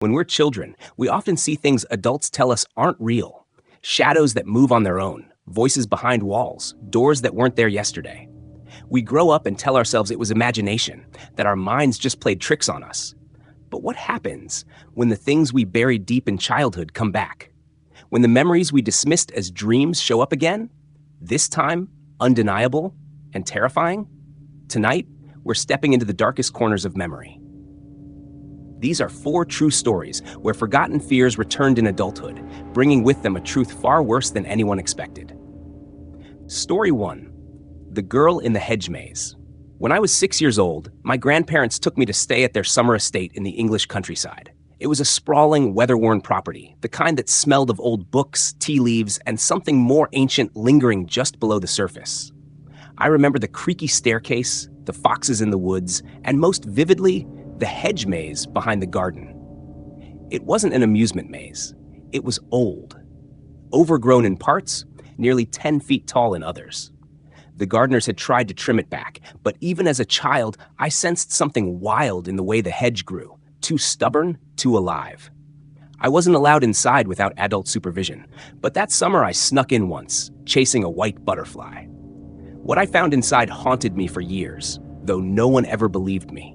When we're children, we often see things adults tell us aren't real. Shadows that move on their own, voices behind walls, doors that weren't there yesterday. We grow up and tell ourselves it was imagination, that our minds just played tricks on us. But what happens when the things we buried deep in childhood come back? When the memories we dismissed as dreams show up again? This time, undeniable and terrifying? Tonight, we're stepping into the darkest corners of memory. These are 4 true stories where forgotten fears returned in adulthood, bringing with them a truth far worse than anyone expected. Story 1. The Girl in the Hedge Maze. When I was 6 years old, my grandparents took me to stay at their summer estate in the English countryside. It was a sprawling, weather-worn property, the kind that smelled of old books, tea leaves, and something more ancient lingering just below the surface. I remember the creaky staircase, the foxes in the woods, and most vividly, the hedge maze behind the garden. It wasn't an amusement maze. It was old. Overgrown in parts, nearly 10 feet tall in others. The gardeners had tried to trim it back, but even as a child, I sensed something wild in the way the hedge grew, too stubborn, too alive. I wasn't allowed inside without adult supervision, but that summer I snuck in once, chasing a white butterfly. What I found inside haunted me for years, though no one ever believed me.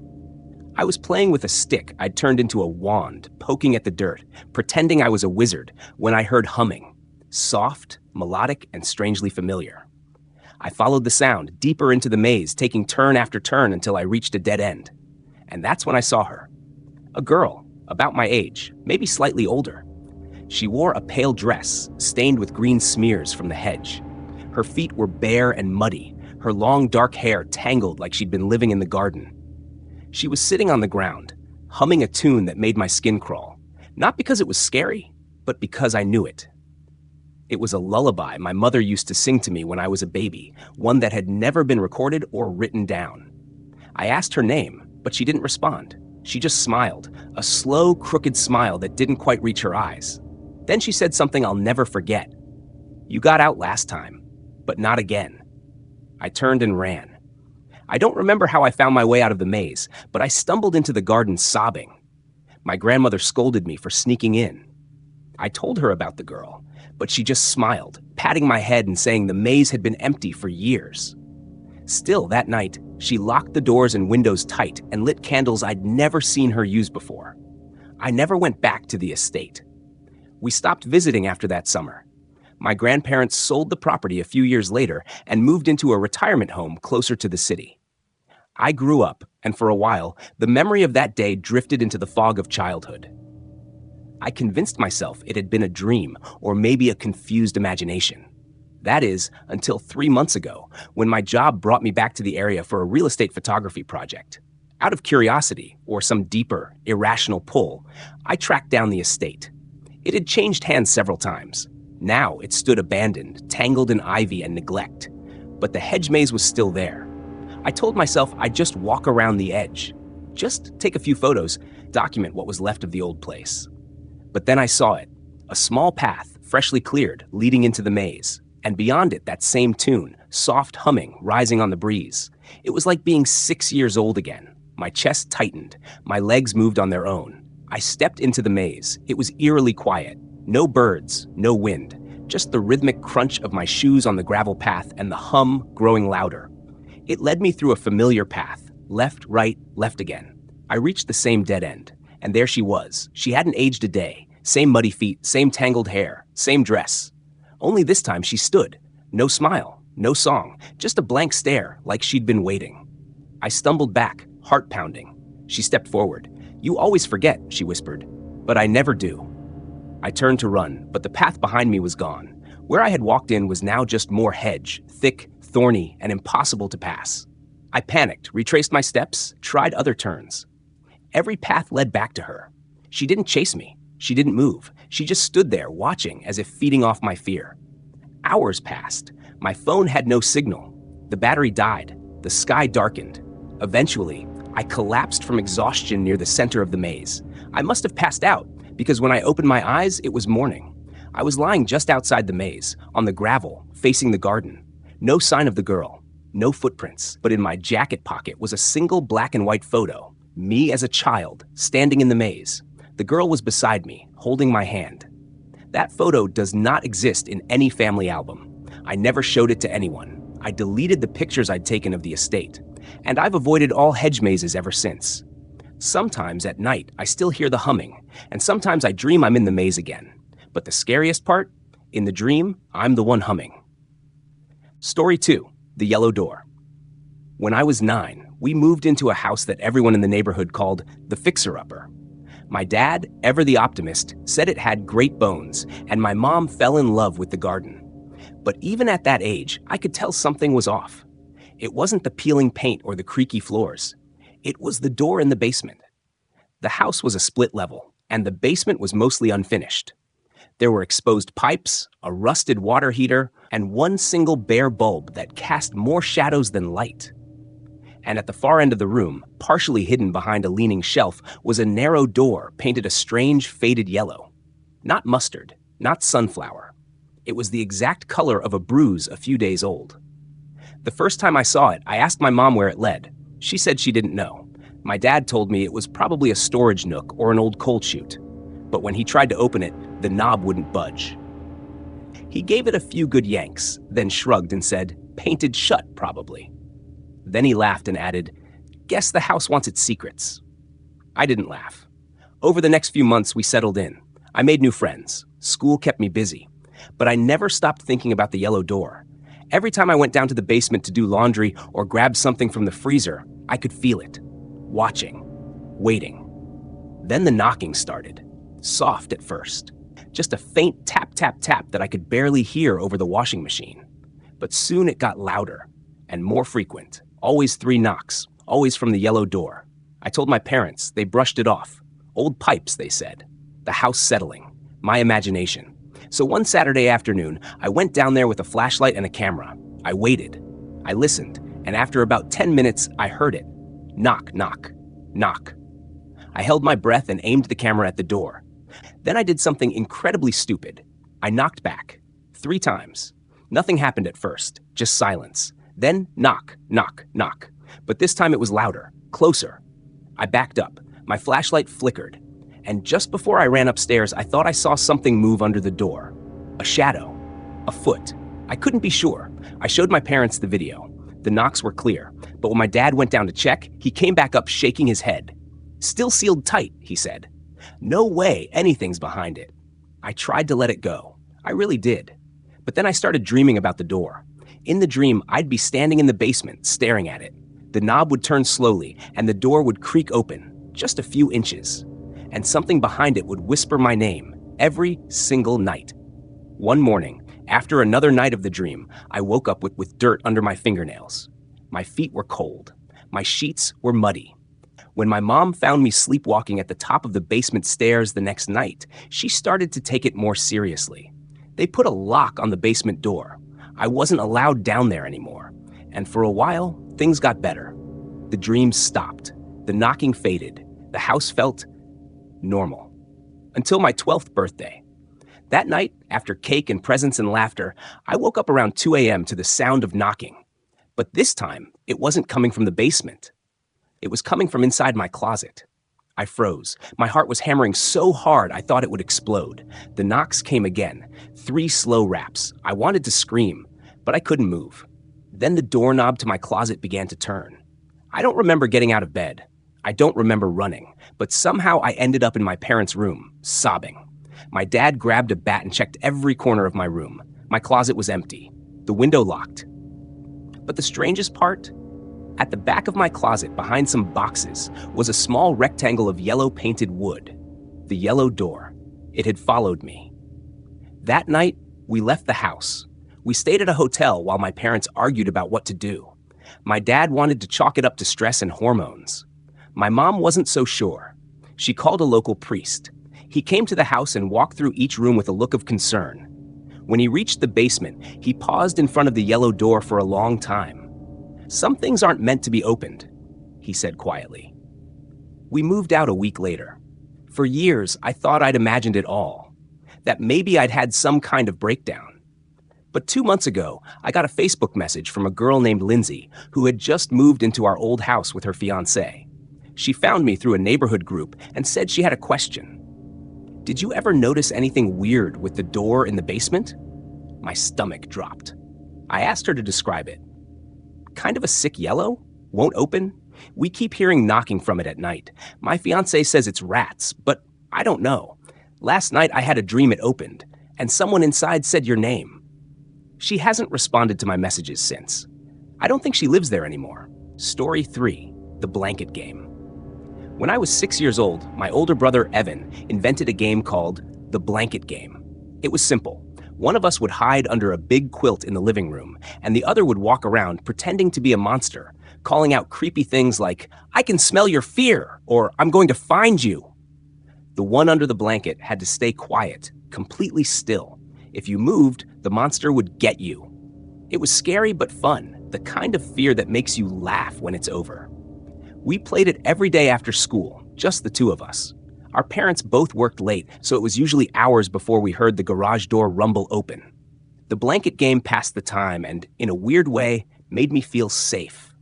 I was playing with a stick I'd turned into a wand, poking at the dirt, pretending I was a wizard, when I heard humming. Soft, melodic, and strangely familiar. I followed the sound deeper into the maze, taking turn after turn until I reached a dead end. And that's when I saw her. A girl, about my age, maybe slightly older. She wore a pale dress, stained with green smears from the hedge. Her feet were bare and muddy, her long dark hair tangled like she'd been living in the garden. She was sitting on the ground, humming a tune that made my skin crawl, not because it was scary, but because I knew it. It was a lullaby my mother used to sing to me when I was a baby, one that had never been recorded or written down. I asked her name, but she didn't respond. She just smiled, a slow, crooked smile that didn't quite reach her eyes. Then she said something I'll never forget. "You got out last time, but not again." I turned and ran. I don't remember how I found my way out of the maze, but I stumbled into the garden sobbing. My grandmother scolded me for sneaking in. I told her about the girl, but she just smiled, patting my head and saying the maze had been empty for years. Still, that night, she locked the doors and windows tight and lit candles I'd never seen her use before. I never went back to the estate. We stopped visiting after that summer. My grandparents sold the property a few years later and moved into a retirement home closer to the city. I grew up, and for a while, the memory of that day drifted into the fog of childhood. I convinced myself it had been a dream or maybe a confused imagination. That is, until 3 months ago, when my job brought me back to the area for a real estate photography project. Out of curiosity, or some deeper, irrational pull, I tracked down the estate. It had changed hands several times. Now it stood abandoned, tangled in ivy and neglect. But the hedge maze was still there. I told myself I'd just walk around the edge. Just take a few photos, document what was left of the old place. But then I saw it. A small path, freshly cleared, leading into the maze. And beyond it, that same tune, soft humming, rising on the breeze. It was like being 6 years old again. My chest tightened. My legs moved on their own. I stepped into the maze. It was eerily quiet. No birds, no wind. Just the rhythmic crunch of my shoes on the gravel path and the hum growing louder. It led me through a familiar path. Left, right, left again. I reached the same dead end. And there she was. She hadn't aged a day. Same muddy feet, same tangled hair, same dress. Only this time she stood. No smile, no song, just a blank stare, like she'd been waiting. I stumbled back, heart pounding. She stepped forward. "You always forget," she whispered. "But I never do." I turned to run, but the path behind me was gone. Where I had walked in was now just more hedge, thick, thorny, and impossible to pass. I panicked, retraced my steps, tried other turns. Every path led back to her. She didn't chase me. She didn't move. She just stood there, watching, as if feeding off my fear. Hours passed. My phone had no signal. The battery died. The sky darkened. Eventually, I collapsed from exhaustion near the center of the maze. I must have passed out, because when I opened my eyes, it was morning. I was lying just outside the maze, on the gravel, facing the garden. No sign of the girl. No footprints. But in my jacket pocket was a single black and white photo. Me as a child, standing in the maze. The girl was beside me, holding my hand. That photo does not exist in any family album. I never showed it to anyone. I deleted the pictures I'd taken of the estate, and I've avoided all hedge mazes ever since. Sometimes at night, I still hear the humming, and sometimes I dream I'm in the maze again. But the scariest part? In the dream, I'm the one humming. Story 2, The Yellow Door. When I was 9, we moved into a house that everyone in the neighborhood called the Fixer-Upper. My dad, ever the optimist, said it had great bones, and my mom fell in love with the garden. But even at that age, I could tell something was off. It wasn't the peeling paint or the creaky floors. It was the door in the basement. The house was a split level, and the basement was mostly unfinished. There were exposed pipes, a rusted water heater, and one single bare bulb that cast more shadows than light. And at the far end of the room, partially hidden behind a leaning shelf, was a narrow door painted a strange faded yellow. Not mustard, not sunflower. It was the exact color of a bruise a few days old. The first time I saw it, I asked my mom where it led. She said she didn't know. My dad told me it was probably a storage nook or an old coal chute. But when he tried to open it, the knob wouldn't budge. He gave it a few good yanks, then shrugged and said, "Painted shut, probably." Then he laughed and added, "Guess the house wants its secrets." I didn't laugh. Over the next few months, we settled in. I made new friends. School kept me busy. But I never stopped thinking about the yellow door. Every time I went down to the basement to do laundry or grab something from the freezer, I could feel it. Watching. Waiting. Then the knocking started. Soft at first. Just a faint tap, tap, tap that I could barely hear over the washing machine. But soon it got louder and more frequent. Always 3 knocks. Always from the yellow door. I told my parents. They brushed it off. Old pipes, they said. The house settling. My imagination. So one Saturday afternoon, I went down there with a flashlight and a camera. I waited. I listened, and after about 10 minutes, I heard it. Knock, knock, knock. I held my breath and aimed the camera at the door. Then I did something incredibly stupid. I knocked back. 3 times. Nothing happened at first, just silence. Then knock, knock, knock. But this time it was louder, closer. I backed up. My flashlight flickered. And just before I ran upstairs, I thought I saw something move under the door. A shadow. A foot. I couldn't be sure. I showed my parents the video. The knocks were clear, but when my dad went down to check, he came back up shaking his head. "Still sealed tight," he said. "No way anything's behind it." I tried to let it go. I really did. But then I started dreaming about the door. In the dream, I'd be standing in the basement, staring at it. The knob would turn slowly, and the door would creak open, just a few inches. And something behind it would whisper my name every single night. One morning, after another night of the dream, I woke up with dirt under my fingernails. My feet were cold. My sheets were muddy. When my mom found me sleepwalking at the top of the basement stairs the next night, she started to take it more seriously. They put a lock on the basement door. I wasn't allowed down there anymore. And for a while, things got better. The dreams stopped. The knocking faded. The house felt normal. Until my 12th birthday. That night, after cake and presents and laughter, I woke up around 2 a.m. to the sound of knocking. But this time, it wasn't coming from the basement. It was coming from inside my closet. I froze. My heart was hammering so hard I thought it would explode. The knocks came again. 3 slow raps. I wanted to scream, but I couldn't move. Then the doorknob to my closet began to turn. I don't remember getting out of bed. I don't remember running, but somehow I ended up in my parents' room, sobbing. My dad grabbed a bat and checked every corner of my room. My closet was empty, the window locked. But the strangest part? At the back of my closet, behind some boxes, was a small rectangle of yellow painted wood. The yellow door. It had followed me. That night, we left the house. We stayed at a hotel while my parents argued about what to do. My dad wanted to chalk it up to stress and hormones. My mom wasn't so sure. She called a local priest. He came to the house and walked through each room with a look of concern. When he reached the basement, he paused in front of the yellow door for a long time. "Some things aren't meant to be opened," he said quietly. We moved out a week later. For years, I thought I'd imagined it all, that maybe I'd had some kind of breakdown. But 2 months ago, I got a Facebook message from a girl named Lindsay who had just moved into our old house with her fiancé. She found me through a neighborhood group and said she had a question. Did you ever notice anything weird with the door in the basement? My stomach dropped. I asked her to describe it. Kind of a sick yellow? Won't open? We keep hearing knocking from it at night. My fiancé says it's rats, but I don't know. Last night I had a dream it opened, and someone inside said your name. She hasn't responded to my messages since. I don't think she lives there anymore. Story 3, the blanket game. When I was 6 years old, my older brother Evan invented a game called the blanket game. It was simple. One of us would hide under a big quilt in the living room, and the other would walk around pretending to be a monster, calling out creepy things like, "I can smell your fear," or "I'm going to find you." The one under the blanket had to stay quiet, completely still. If you moved, the monster would get you. It was scary but fun, the kind of fear that makes you laugh when it's over. We played it every day after school, just the two of us. Our parents both worked late, so it was usually hours before we heard the garage door rumble open. The blanket game passed the time and, in a weird way, made me feel safe.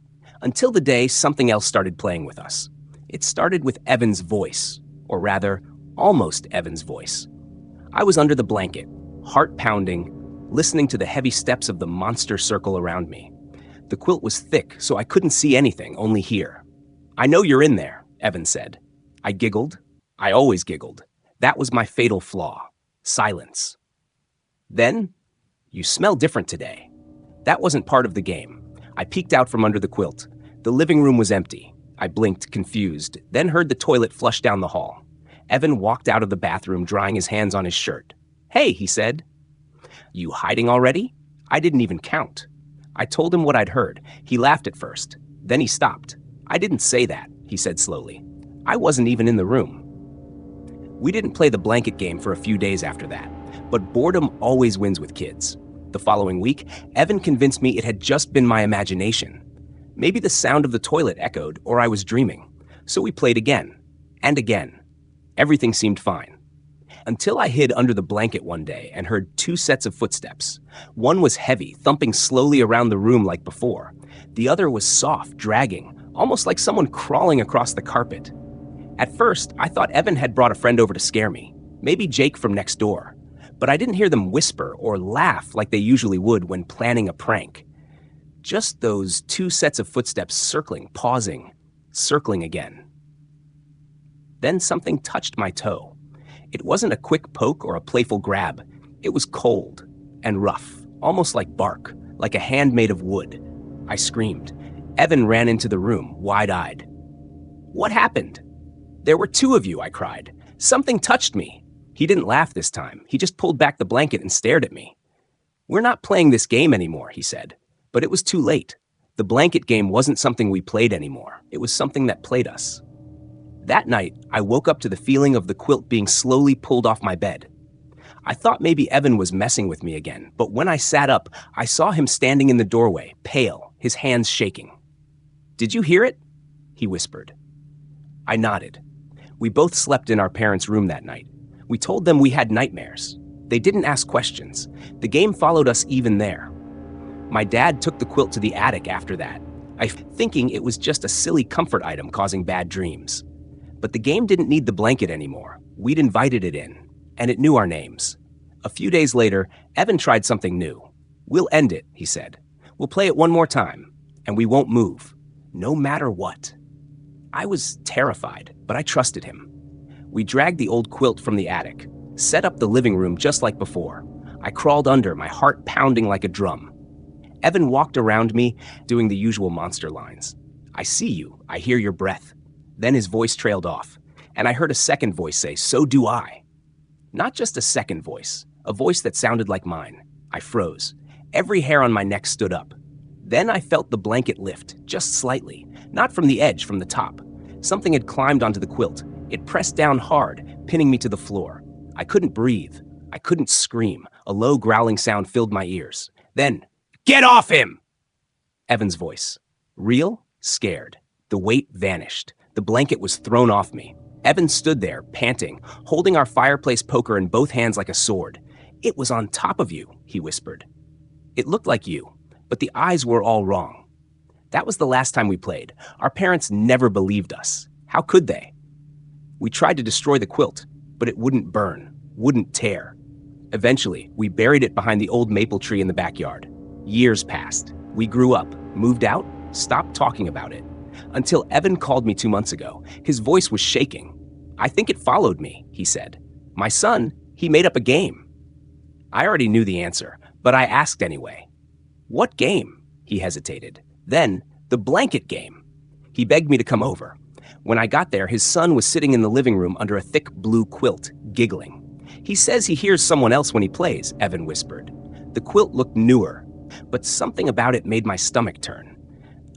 Until the day something else started playing with us. It started with Evan's voice, or rather, almost Evan's voice. I was under the blanket, heart pounding, listening to the heavy steps of the monster circle around me. The quilt was thick, so I couldn't see anything, only hear. "I know you're in there," Evan said. I giggled. I always giggled. That was my fatal flaw. Silence. Then, "You smell different today." That wasn't part of the game. I peeked out from under the quilt. The living room was empty. I blinked, confused, then heard the toilet flush down the hall. Evan walked out of the bathroom, drying his hands on his shirt. "Hey," he said. "You hiding already?" I didn't even count. I told him what I'd heard. He laughed at first. Then he stopped. "I didn't say that," he said slowly. "I wasn't even in the room." We didn't play the blanket game for a few days after that, but boredom always wins with kids. The following week, Evan convinced me it had just been my imagination. Maybe the sound of the toilet echoed, or I was dreaming. So we played again, and again. Everything seemed fine. Until I hid under the blanket one day and heard 2 sets of footsteps. One was heavy, thumping slowly around the room like before. The other was soft, dragging, almost like someone crawling across the carpet. At first, I thought Evan had brought a friend over to scare me, maybe Jake from next door. But I didn't hear them whisper or laugh like they usually would when planning a prank. Just those 2 sets of footsteps circling, pausing, circling again. Then something touched my toe. It wasn't a quick poke or a playful grab. It was cold and rough, almost like bark, like a hand made of wood. I screamed. Evan ran into the room, wide-eyed. "What happened?" "There were 2 of you," I cried. "Something touched me." He didn't laugh this time. He just pulled back the blanket and stared at me. "We're not playing this game anymore," he said. But it was too late. The blanket game wasn't something we played anymore. It was something that played us. That night, I woke up to the feeling of the quilt being slowly pulled off my bed. I thought maybe Evan was messing with me again, but when I sat up, I saw him standing in the doorway, pale, his hands shaking. "Did you hear it?" he whispered. I nodded. We both slept in our parents' room that night. We told them we had nightmares. They didn't ask questions. The game followed us even there. My dad took the quilt to the attic after that, thinking it was just a silly comfort item causing bad dreams. But the game didn't need the blanket anymore. We'd invited it in, and it knew our names. A few days later, Evan tried something new. "We'll end it," he said. "We'll play it one more time, and we won't move, no matter what." I was terrified, but I trusted him. We dragged the old quilt from the attic, set up the living room just like before. I crawled under, my heart pounding like a drum. Evan walked around me, doing the usual monster lines. "I see you. I hear your breath." Then his voice trailed off, and I heard a second voice say, "So do I." Not just a second voice, a voice that sounded like mine. I froze. Every hair on my neck stood up. Then I felt the blanket lift, just slightly, not from the edge, from the top. Something had climbed onto the quilt. It pressed down hard, pinning me to the floor. I couldn't breathe. I couldn't scream. A low growling sound filled my ears. Then, "Get off him!" Evan's voice. Real, scared. The weight vanished. The blanket was thrown off me. Evan stood there, panting, holding our fireplace poker in both hands like a sword. "It was on top of you," he whispered. "It looked like you, but the eyes were all wrong." That was the last time we played. Our parents never believed us. How could they? We tried to destroy the quilt, but it wouldn't burn, wouldn't tear. Eventually, we buried it behind the old maple tree in the backyard. Years passed. We grew up, moved out, stopped talking about it. Until Evan called me 2 months ago. His voice was shaking. "I think it followed me," he said. "My son, he made up a game." I already knew the answer, but I asked anyway. "What game?" He hesitated. Then, "The blanket game." He begged me to come over. When I got there, his son was sitting in the living room under a thick blue quilt, giggling. "He says he hears someone else when he plays," Evan whispered. The quilt looked newer, but something about it made my stomach turn.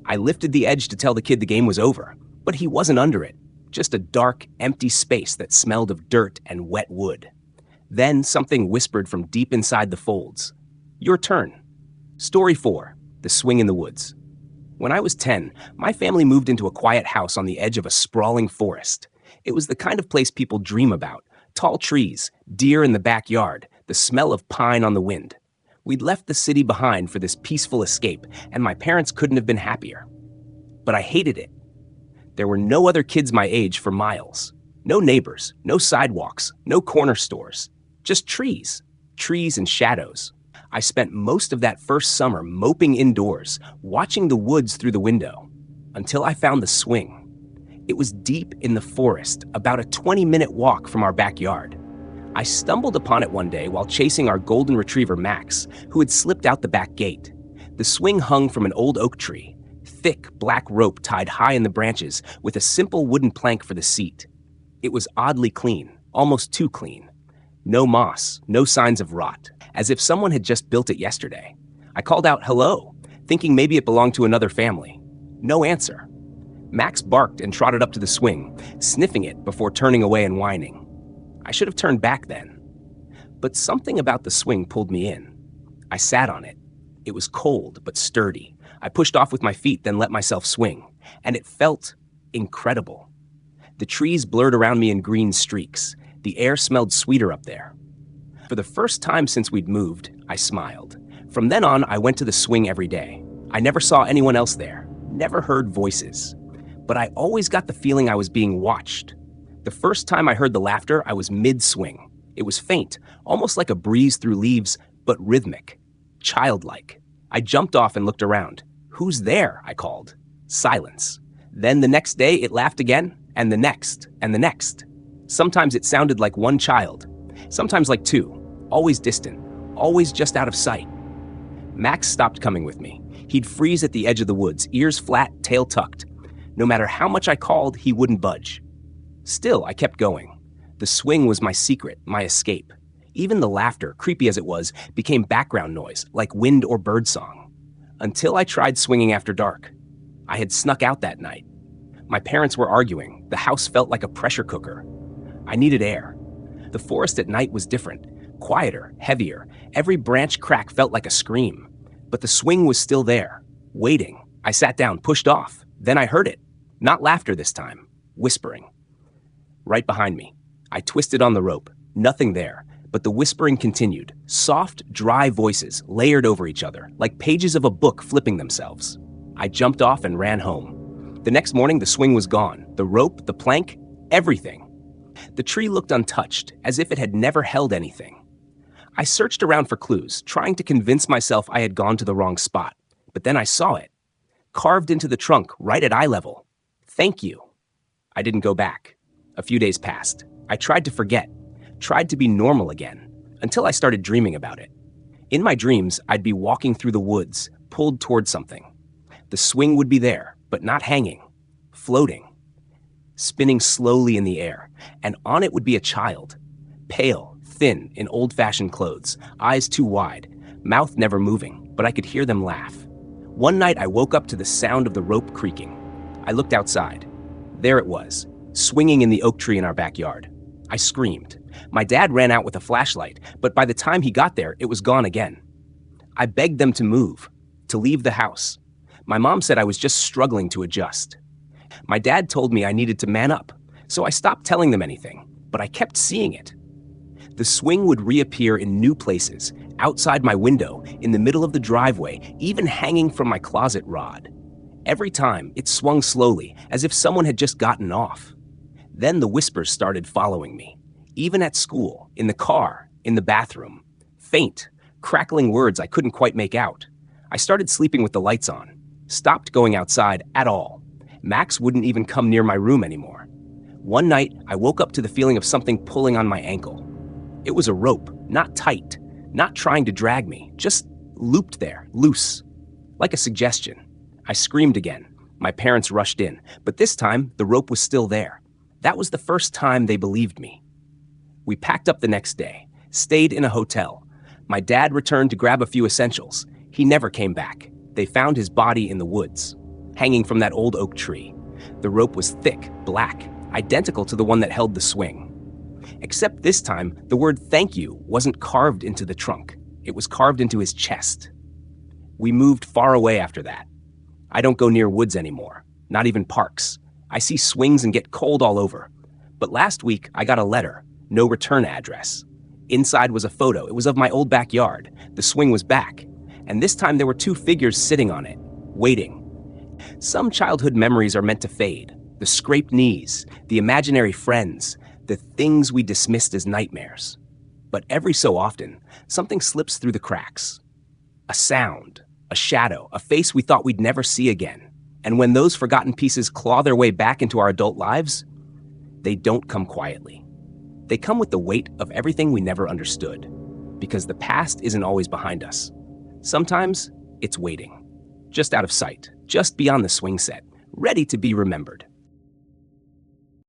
I lifted the edge to tell the kid the game was over, but he wasn't under it, just a dark, empty space that smelled of dirt and wet wood. Then something whispered from deep inside the folds. "Your turn." Story 4, The Swing in the Woods. When I was 10, my family moved into a quiet house on the edge of a sprawling forest. It was the kind of place people dream about. Tall trees, deer in the backyard, the smell of pine on the wind. We'd left the city behind for this peaceful escape, and my parents couldn't have been happier. But I hated it. There were no other kids my age for miles. No neighbors, no sidewalks, no corner stores. Just trees and shadows. I spent most of that first summer moping indoors, watching the woods through the window, until I found the swing. It was deep in the forest, about a 20-minute walk from our backyard. I stumbled upon it one day while chasing our golden retriever Max, who had slipped out the back gate. The swing hung from an old oak tree, thick black rope tied high in the branches with a simple wooden plank for the seat. It was oddly clean, almost too clean. No moss, no signs of rot, as if someone had just built it yesterday. I called out hello, thinking maybe it belonged to another family. No answer. Max barked and trotted up to the swing, sniffing it before turning away and whining. I should have turned back then. But something about the swing pulled me in. I sat on it. It was cold but sturdy. I pushed off with my feet, then let myself swing, and it felt incredible. The trees blurred around me in green streaks. The air smelled sweeter up there. For the first time since we'd moved, I smiled. From then on, I went to the swing every day. I never saw anyone else there, never heard voices. But I always got the feeling I was being watched. The first time I heard the laughter, I was mid-swing. It was faint, almost like a breeze through leaves, but rhythmic, childlike. I jumped off and looked around. "Who's there?" I called. Silence. Then the next day, it laughed again, and the next, and the next. Sometimes it sounded like one child, sometimes like two, always distant, always just out of sight. Max stopped coming with me. He'd freeze at the edge of the woods, ears flat, tail tucked. No matter how much I called, he wouldn't budge. Still, I kept going. The swing was my secret, my escape. Even the laughter, creepy as it was, became background noise, like wind or birdsong. Until I tried swinging after dark. I had snuck out that night. My parents were arguing. The house felt like a pressure cooker. I needed air. The forest at night was different, quieter, heavier. Every branch crack felt like a scream. But the swing was still there, waiting. I sat down, pushed off. Then I heard it. Not laughter this time, whispering. Right behind me. I twisted on the rope. Nothing there, but the whispering continued. Soft, dry voices layered over each other, like pages of a book flipping themselves. I jumped off and ran home. The next morning, the swing was gone. The rope, the plank, everything. The tree looked untouched, as if it had never held anything. I searched around for clues, trying to convince myself I had gone to the wrong spot. But then I saw it, carved into the trunk, right at eye level. "Thank you." I didn't go back. A few days passed. I tried to forget, tried to be normal again, until I started dreaming about it. In my dreams, I'd be walking through the woods, pulled toward something. The swing would be there, but not hanging, floating, spinning slowly in the air, and on it would be a child, pale, thin, in old-fashioned clothes, eyes too wide, mouth never moving, but I could hear them laugh. One night I woke up to the sound of the rope creaking. I looked outside. There it was, swinging in the oak tree in our backyard. I screamed. My dad ran out with a flashlight, but by the time he got there, it was gone again. I begged them to move, to leave the house. My mom said I was just struggling to adjust. My dad told me I needed to man up, so I stopped telling them anything, but I kept seeing it. The swing would reappear in new places, outside my window, in the middle of the driveway, even hanging from my closet rod. Every time, it swung slowly, as if someone had just gotten off. Then the whispers started following me, Even at school, in the car, in the bathroom. Faint, crackling words I couldn't quite make out. I started sleeping with the lights on. Stopped going outside at all. Max wouldn't even come near my room anymore. One night, I woke up to the feeling of something pulling on my ankle. It was a rope, not tight, not trying to drag me, just looped there, loose. Like a suggestion. I screamed again. My parents rushed in, but this time, the rope was still there. That was the first time they believed me. We packed up the next day, stayed in a hotel. My dad returned to grab a few essentials. He never came back. They found his body in the woods, hanging from that old oak tree. The rope was thick, black, identical to the one that held the swing. Except this time, the word thank you wasn't carved into the trunk. It was carved into his chest. We moved far away after that. I don't go near woods anymore, not even parks. I see swings and get cold all over. But last week, I got a letter, no return address. Inside was a photo. It was of my old backyard. The swing was back. And this time there were two figures sitting on it, waiting. Some childhood memories are meant to fade. The scraped knees, the imaginary friends, the things we dismissed as nightmares. But every so often, something slips through the cracks. A sound, a shadow, a face we thought we'd never see again. And when those forgotten pieces claw their way back into our adult lives, they don't come quietly. They come with the weight of everything we never understood. Because the past isn't always behind us. Sometimes it's waiting. Just out of sight, just beyond the swing set, ready to be remembered.